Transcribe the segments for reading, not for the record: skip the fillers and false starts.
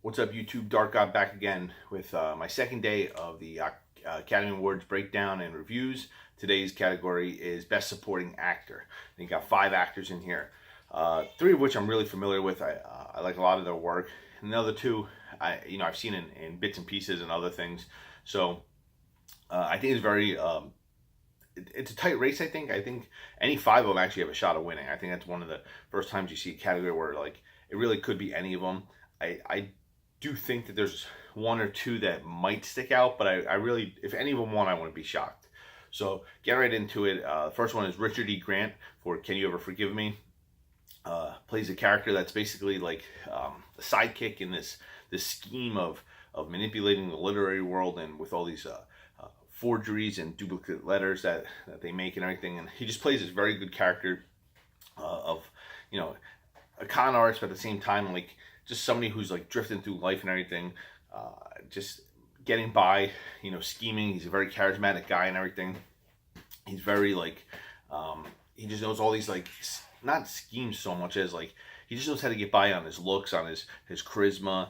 What's up, YouTube? Dark God back again with my second day of the Academy Awards breakdown and reviews. Today's category is Best Supporting Actor. And you got 5 actors in here, 3 of which I'm really familiar with. I like a lot of their work, and the other 2, I've seen in bits and pieces and other things. So I think it's it's a tight race. I think any 5 of them actually have a shot of winning. I think that's one of the first times you see a category where like it really could be any of them. I do think that there's 1 or 2 that might stick out, but I really, if any of them won, I wouldn't be shocked. So get right into it. The first one is Richard E. Grant for Can You Ever Forgive Me? Plays a character that's basically like a sidekick in this scheme of manipulating the literary world, and with all these forgeries and duplicate letters that they make and everything. And he just plays this very good character of, a con artist, but at the same time, like, just somebody who's like drifting through life and everything, just getting by, scheming. He's a very charismatic guy and everything. He's very like, he just knows all these like, not schemes so much as like, he just knows how to get by on his looks, on his charisma,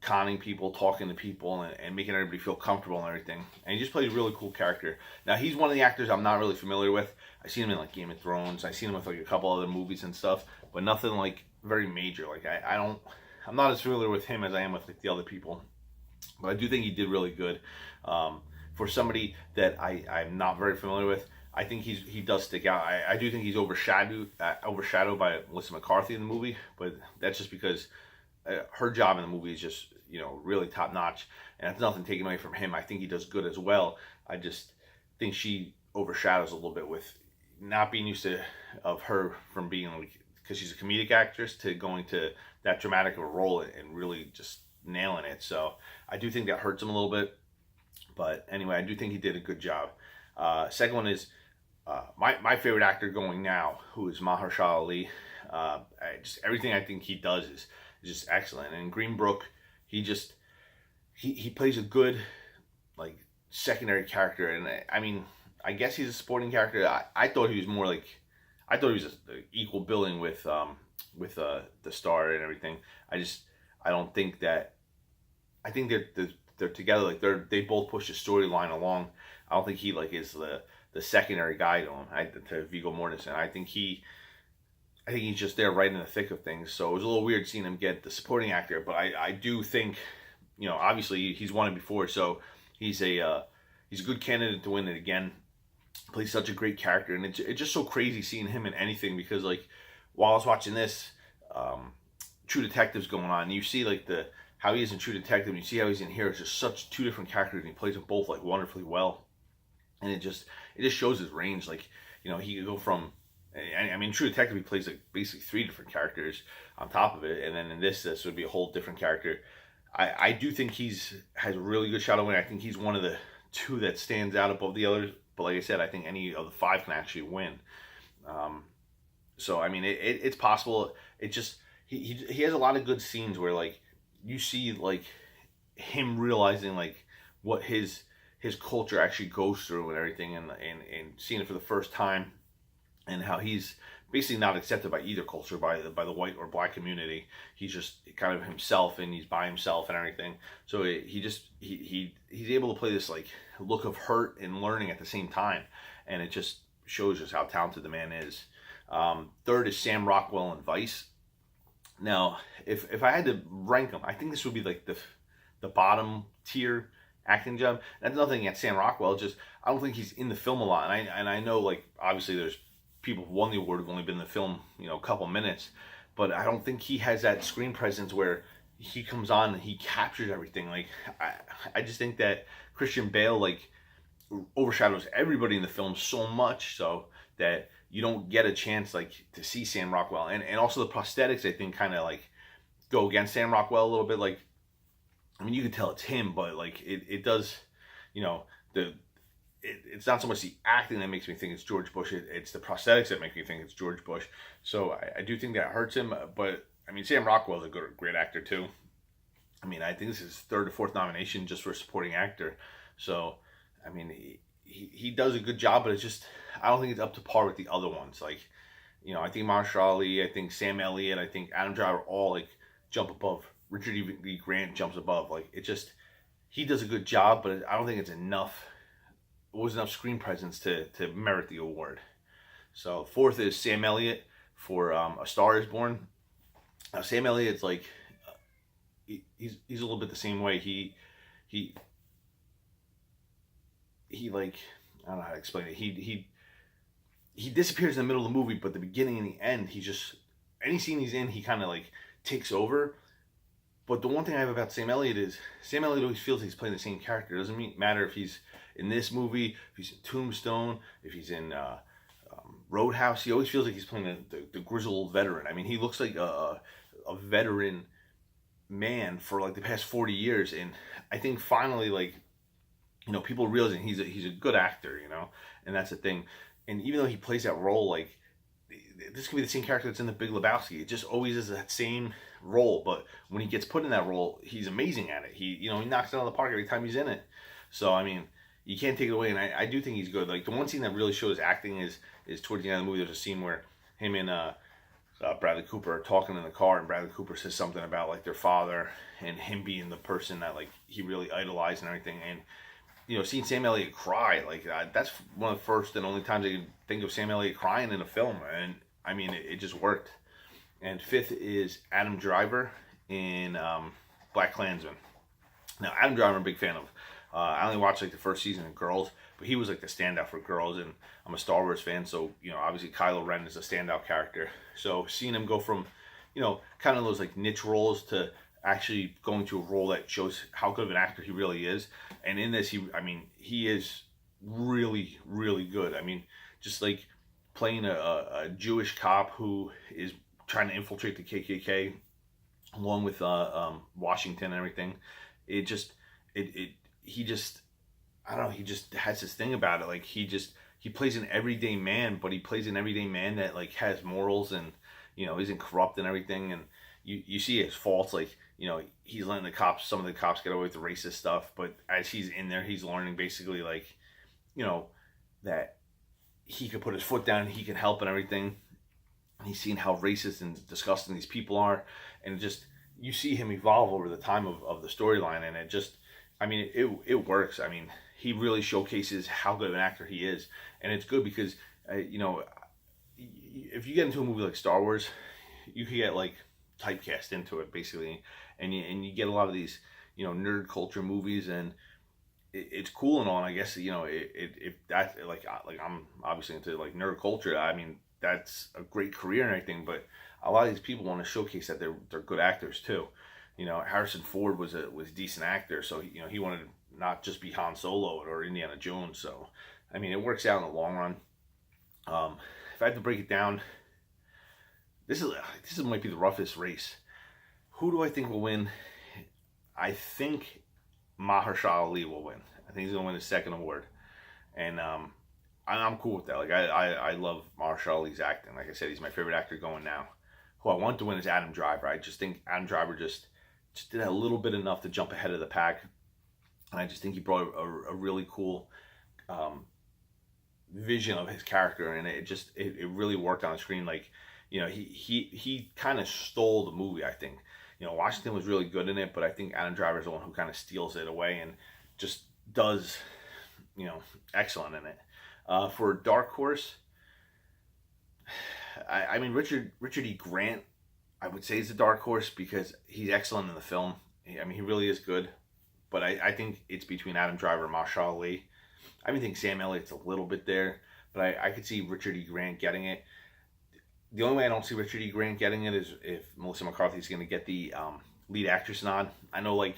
conning people, talking to people, and making everybody feel comfortable and everything. And he just plays a really cool character. Now, he's one of the actors I'm not really familiar with. I've seen him in like Game of Thrones. I've seen him with like a couple other movies and stuff, but nothing like very major. Like I'm not as familiar with him as I am with like the other people. But I do think he did really good. For somebody that I'm not very familiar with, I think he does stick out. I do think he's overshadowed by Melissa McCarthy in the movie, but that's just because her job in the movie is just really top notch, and it's nothing taken away from him. I think he does good as well. I just think she overshadows a little bit with not being used to of her from being like, because she's a comedic actress, to going to that dramatic of a role and really just nailing it. So I do think that hurts him a little bit. But anyway, I do think he did a good job. Second one is my favorite actor going now, who is Mahershala Ali. Just everything I think he does is just excellent. And in Green Book, he plays a good like secondary character. And I mean, I guess he's a supporting character. I thought he was more like, I thought he was equal billing with the star and everything. I don't think that. I think they're together. Like they both push the storyline along. I don't think he like is the secondary guy to him. To Viggo Mortensen. I think he's just there right in the thick of things. So it was a little weird seeing him get the supporting actor. But I do think, obviously he's won it before, so he's a good candidate to win it again. Plays such a great character, and it's just so crazy seeing him in anything, because like while I was watching this, True Detective's going on, and you see like how he is in True Detective, and you see how he's in here. It's just such 2 different characters, and he plays them both like wonderfully well. And it just shows his range. Like, he could go from, I mean, True Detective, he plays like basically 3 different characters on top of it, and then in this would be a whole different character. I do think has a really good shot of winning. I think he's one of the 2 that stands out above the others. But like I said, I think any of the 5 can actually win. So I mean, it's possible. It just he has a lot of good scenes where like you see like him realizing like what his culture actually goes through and everything, and seeing it for the first time, and how he's basically not accepted by either culture, by the white or black community. He's just kind of himself, and he's by himself and everything. So he's able to play this like look of hurt and learning at the same time, and it just shows us how talented the man is. Third is Sam Rockwell in Vice. Now, if I had to rank them, I think this would be like the bottom tier acting job. That's nothing against Sam Rockwell. Just I don't think he's in the film a lot, and I know like obviously there's people who won the award who've only been in the film a couple minutes, but I don't think he has that screen presence where he comes on and he captures everything. Like I just think that Christian Bale like overshadows everybody in the film so much so that you don't get a chance like to see Sam Rockwell, and also the prosthetics I think kind of like go against Sam Rockwell a little bit. Like, I mean, you can tell it's him, but like it does, it's not so much the acting that makes me think it's George Bush. It's the prosthetics that make me think it's George Bush. So I do think that hurts him. But I mean, Sam Rockwell is a great actor too. I mean, I think this is his 3rd or 4th nomination just for supporting actor. So I mean, he does a good job, but it's just I don't think it's up to par with the other ones. Like, I think Mahershala Ali, I think Sam Elliott, I think Adam Driver all like jump above Richard E. Grant jumps above. Like it just he does a good job, but I don't think it's enough. It wasn't enough screen presence to merit the award. So fourth is Sam Elliott for A Star Is Born. Now Sam Elliott's like he's a little bit the same way. He like I don't know how to explain it. He disappears in the middle of the movie, but the beginning and the end, he just any scene he's in, he kind of like takes over. But the one thing I have about Sam Elliott is Sam Elliott always feels he's playing the same character. It doesn't matter if he's in this movie, if he's in Tombstone, if he's in Roadhouse. He always feels like he's playing the grizzled veteran. I mean, he looks like a veteran man for like the past 40 years. And I think finally, like, you know, people realizing he's a good actor, you know, and that's the thing. And even though he plays that role, like, this could be the same character that's in The Big Lebowski. It just always is that same role, but when he gets put in that role, he's amazing at it. He knocks it out of the park every time he's in it. So I mean, you can't take it away, and I do think he's good. Like the one scene that really shows acting is towards the end of the movie. There's a scene where him and Bradley Cooper are talking in the car, and Bradley Cooper says something about like their father and him being the person that like he really idolized and everything. And you know, seeing Sam Elliott cry, like that's one of the first and only times I can think of Sam Elliott crying in a film, and I mean, it just worked. And fifth is Adam Driver in Blakkklansman. Now, Adam Driver, I'm a big fan of. I only watched like the first season of Girls, but he was like the standout for Girls, and I'm a Star Wars fan, so you know, obviously Kylo Ren is a standout character. So seeing him go from, you know, kind of those like niche roles to actually going to a role that shows how good of an actor he really is, and in this, he is really, really good. I mean, just like playing a Jewish cop who is trying to infiltrate the KKK along with Washington and everything. He just I don't know, he just has this thing about it. Like he plays an everyday man, but he plays an everyday man that like has morals and, you know, isn't corrupt and everything. And you see his faults, like, you know, he's letting some of the cops get away with the racist stuff, but as he's in there, he's learning basically like, you know, that he could put his foot down and he can help and everything. And he's seen how racist and disgusting these people are, and just you see him evolve over the time of the storyline, and it just, I mean, it works. I mean, he really showcases how good of an actor he is, and it's good because you know, if you get into a movie like Star Wars, you could get like typecast into it basically, and you get a lot of these, you know, nerd culture movies, and it's cool and all, and I guess, you know, if that's like I'm obviously into like nerd culture. I mean, that's a great career and everything, but a lot of these people want to showcase that they're good actors too. You know, Harrison Ford was a decent actor, so you know, he wanted to not just be Han Solo or Indiana Jones. So I mean, it works out in the long run. If I had to break it down, this might be the roughest race. Who do I think will win? I think Mahershala Ali will win. I think he's gonna win his second award, and I'm cool with that. Like I love Mahershala Ali's acting. Like I said, he's my favorite actor going now. Who I want to win is Adam Driver. I just think Adam Driver just did a little bit enough to jump ahead of the pack, and I just think he brought a really cool vision of his character, and it really worked on the screen. Like, you know, he kind of stole the movie, I think. You know, Washington was really good in it, but I think Adam Driver is the one who kind of steals it away and just does, you know, excellent in it. For Dark Horse, I mean, Richard E. Grant, I would say is the dark horse because he's excellent in the film. I mean, he really is good. But I think it's between Adam Driver and Mahershala Ali. I even think Sam Elliott's a little bit there, but I could see Richard E. Grant getting it. The only way I don't see Richard E. Grant getting it is if Melissa McCarthy's going to get the lead actress nod. I know, like,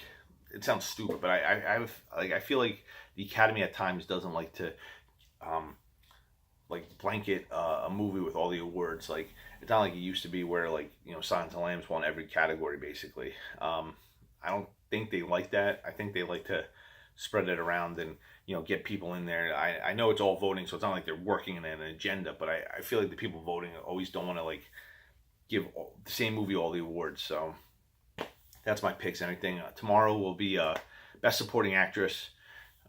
it sounds stupid, but I feel like the Academy at times doesn't like to like blanket a movie with all the awards. Like, it's not like it used to be where, like, you know, Silence of the Lambs won every category basically. I don't think they like that. I think they like to spread it around and, you know, get people in there. I know it's all voting, so it's not like they're working in an agenda, but I feel like the people voting always don't want to, like, give the same movie all the awards. So that's my picks and everything. Tomorrow will be Best Supporting Actress.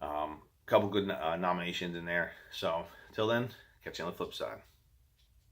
A couple good nominations in there. So till then, catch you on the flip side.